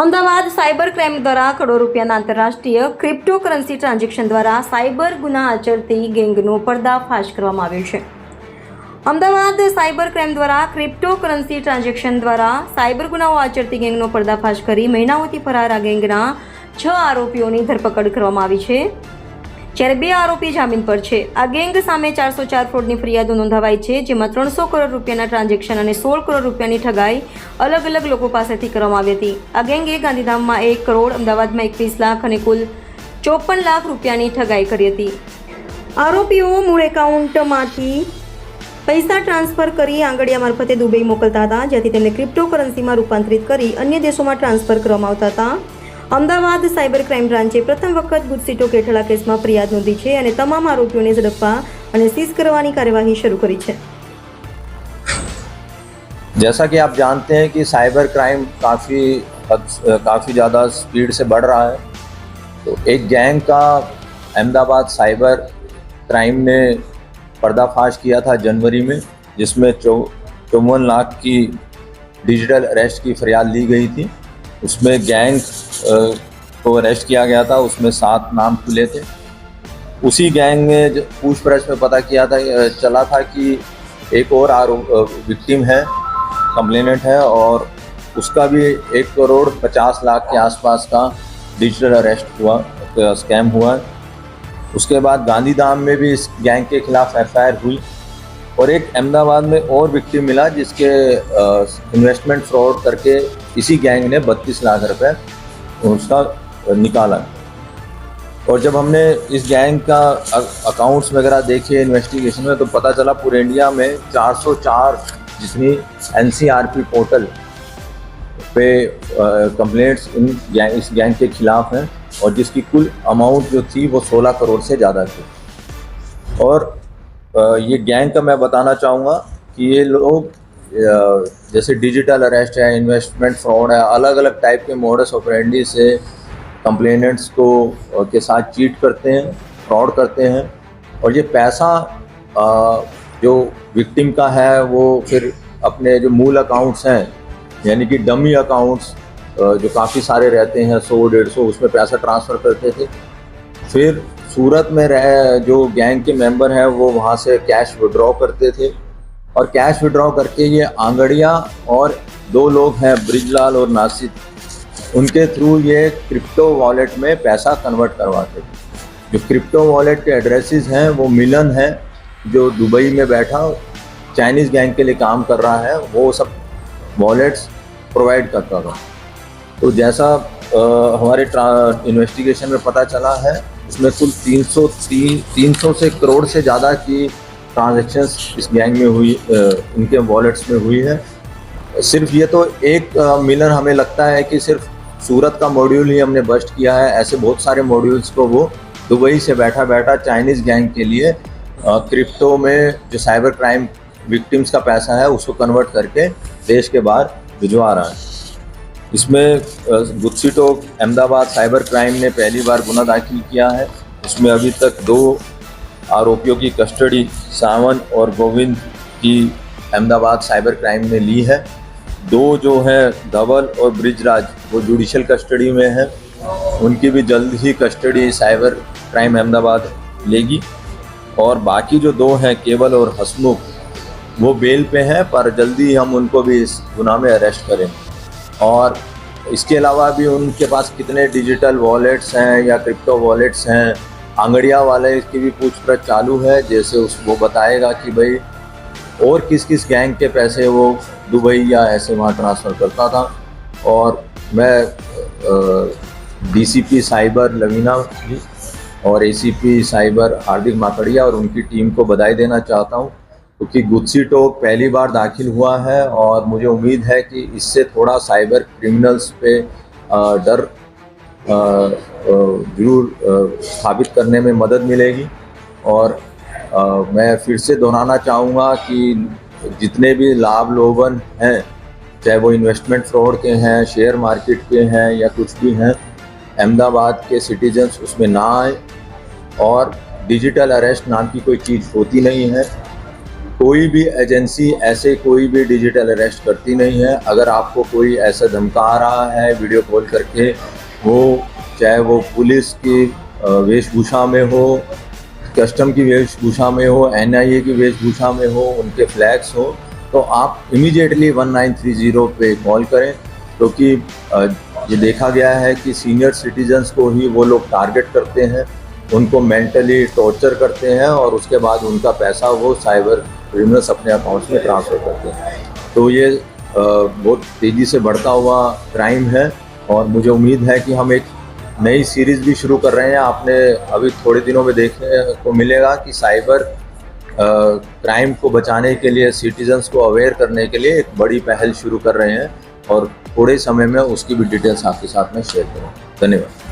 Ahmedabad cyber crime દ્વારા કરોડો રૂપિયાના આંતરરાષ્ટ્રીય ક્રિપ્ટોકરન્સી ટ્રાન્ઝેક્શન દ્વારા સાયબર ગુના આચરતી ગેંગનો પર્દાફાશ કરવામાં આવ્યો છે। અમદાવાદ સાયબર ક્રાઇમ દ્વારા ક્રિપ્ટોકરન્સી ટ્રાન્ઝેક્શન દ્વારા સાયબર ગુનાઓ આચરતી ગેંગનો પર્દાફાશ કરી મહિનાઓથી ફરાર આ ગેંગના 6 આરોપીઓની ધરપકડ કરવામાં આવી છે, જ્યારે 2 આરોપી જામીન પર છે। આ ગેંગ સામે 404 ફ્રોડની ફરિયાદો નોંધાવાઈ છે, જેમાં 300 કરોડ રૂપિયાના ટ્રાન્ઝેક્શન અને 16 કરોડ રૂપિયાની ઠગાઈ અલગ અલગ લોકો પાસેથી કરવામાં આવી હતી। આ ગેંગે ગાંધીધામમાં 1 કરોડ, અમદાવાદમાં 21 લાખ અને કુલ 54 લાખ રૂપિયાની ઠગાઈ કરી હતી। આરોપીઓ મૂળ એકાઉન્ટમાંથી પૈસા ટ્રાન્સફર કરી આંગડિયા મારફતે દુબઈ મોકલતા હતા, જ્યાંથી તેમને ક્રિપ્ટોકરન્સીમાં રૂપાંતરિત કરી અન્ય દેશોમાં ટ્રાન્સફર કરવામાં આવતા હતા। અમદાવાદ સાયબર ક્રાઇમ બ્રાન્ચે પ્રથમ વખત ગુજસીટો કેઠળ કેસમાં ફરિયાદ નોંધી છે અને તમામ આરોપીઓને ઝડપવા અને સીઝ કરવાની कार्यवाही शुरू करी है। जैसा कि आप जानते हैं कि साइबर क्राइम काफ़ी ज़्यादा स्पीड से बढ़ रहा है, तो एक गैंग का अहमदाबाद साइबर क्राइम ने पर्दाफाश किया था जनवरी में, जिसमें 54 लाख की डिजिटल अरेस्ट की फरियाद ली गई थी। उसमें गैंग को अरेस्ट किया गया था, उसमें 7 नाम खुले थे। उसी गैंग में पूछपरछ में पता चला था कि एक और विक्टिम है, कंप्लेनेंट है, और उसका भी 1 करोड़ 50 लाख के आसपास का डिजिटल अरेस्ट हुआ, स्कैम हुआ। उसके बाद गांधीधाम में भी इस गैंग के खिलाफ FIR हुई और एक अहमदाबाद में और विक्टिम मिला, जिसके इन्वेस्टमेंट फ्रॉड करके इसी गैंग ने 32 लाख रुपए उसका निकाला। और जब हमने इस गैंग का अकाउंट्स वगैरह देखे इन्वेस्टिगेशन में, तो पता चला पूरे इंडिया में 404 जितनी NCRP पोर्टल पे कंप्लेंट्स इस गैंग के खिलाफ हैं, और जिसकी कुल अमाउंट जो थी वो 16 करोड़ से ज़्यादा थी। और ये गैंग का मैं बताना चाहूँगा कि ये लोग जैसे डिजिटल अरेस्ट है, इन्वेस्टमेंट फ्रॉड है, अलग अलग टाइप के मोडस ऑपरेंडी से कंप्लेनेंट्स को के साथ चीट करते हैं, फ्रॉड करते हैं। और ये पैसा जो विक्टिम का है वो फिर अपने जो मूल अकाउंट्स हैं, यानी कि डमी अकाउंट्स जो काफ़ी सारे रहते हैं, 100-150, उसमें पैसा ट्रांसफ़र करते थे। फिर सूरत में जो गैंग के मेंबर हैं वो वहाँ से कैश विड्रॉ करते थे, और कैश विड्रॉ करके ये आंगड़िया और 2 लोग हैं, ब्रिजलाल और नासिर, उनके थ्रू ये क्रिप्टो वॉलेट में पैसा कन्वर्ट करवाते थे। जो क्रिप्टो वॉलेट के एड्रेसेस हैं वो मिलन है, जो दुबई में बैठा चाइनीज़ गैंग के लिए काम कर रहा है, वो सब वॉलेट्स प्रोवाइड करता था। तो जैसा हमारे इन्वेस्टिगेशन में पता चला है, इसमें कुल 300 से करोड़ से ज़्यादा की ट्रांजैक्शंस इस गैंग में हुई, इनके वॉलेट्स में हुई है। सिर्फ ये तो एक मिलन हमें लगता है कि सिर्फ सूरत का मॉड्यूल ही हमने बस्ट किया है, ऐसे बहुत सारे मॉड्यूल्स को वो दुबई से बैठा चाइनीज़ गैंग के लिए क्रिप्टो में जो साइबर क्राइम विक्टिम्स का पैसा है उसको कन्वर्ट करके देश के बाहर भिजवा रहा है। इसमें गुजसीटो अहमदाबाद साइबर क्राइम ने पहली बार गुना दाखिल किया है। इसमें अभी तक 2 आरोपियों की कस्टडी सावन और गोविंद की अहमदाबाद साइबर क्राइम ने ली है। 2 जो हैं धवल और ब्रिजराज वो जुडिशल कस्टडी में हैं, उनकी भी जल्द ही कस्टडी साइबर क्राइम अहमदाबाद लेगी। और बाकी जो 2 हैं केवल और हसमुख, वो बेल पे हैं, पर जल्दी हम उनको भी इस गुनाह में अरेस्ट करें। और इसके अलावा भी उनके पास कितने डिजिटल वॉलेट्स हैं या क्रिप्टो वॉलेट्स हैं, आंगड़िया वाले की भी पूछपरछ चालू है। जैसे वो बताएगा कि भाई और किस किस गैंग के पैसे वो दुबई या ऐसे वहाँ ट्रांसफ़र करता था। और मैं DCP साइबर लवीना जी और ACP साइबर हार्दिक माकड़िया और उनकी टीम को बधाई देना चाहता हूँ, क्योंकि गुजसीटो पहली बार दाखिल हुआ है, और मुझे उम्मीद है कि इससे थोड़ा साइबर क्रिमिनल्स पे डर जरूर स्थापित करने में मदद मिलेगी। और मैं फिर से दोहराना चाहूँगा कि जितने भी लाभ लोभन हैं, चाहे वो इन्वेस्टमेंट फ्रॉड के हैं, शेयर मार्केट के हैं या कुछ भी हैं, अहमदाबाद के सिटीजन्स उसमें ना आए। और डिजिटल अरेस्ट नाम की कोई चीज़ होती नहीं है। कोई भी एजेंसी ऐसे कोई भी डिजिटल अरेस्ट करती नहीं है। अगर आपको कोई ऐसा धमका रहा है वीडियो कॉल करके, वो चाहे वो पुलिस की वेशभूषा में हो, कस्टम की वेशभूषा में हो, NIA की वेशभूषा में हो, उनके फ्लैग्स हो, तो आप इमीडिएटली 1930 पे कॉल करें, क्योंकि ये देखा गया है कि सीनियर सिटीजन्स को ही वो लोग टारगेट करते हैं, उनको मेंटली टॉर्चर करते हैं और उसके बाद उनका पैसा वो साइबर क्रिमिनल्स अपने अकाउंट्स में ट्रांसफ़र करते हैं। तो ये बहुत तेज़ी से बढ़ता हुआ क्राइम है और मुझे उम्मीद है कि हम एक नई सीरीज़ भी शुरू कर रहे हैं। आपने अभी थोड़े दिनों में देखने को मिलेगा कि साइबर क्राइम को बचाने के लिए, सिटीजन्स को अवेयर करने के लिए एक बड़ी पहल शुरू कर रहे हैं और थोड़े समय में उसकी भी डिटेल्स आपके साथ में शेयर करूँगा। धन्यवाद।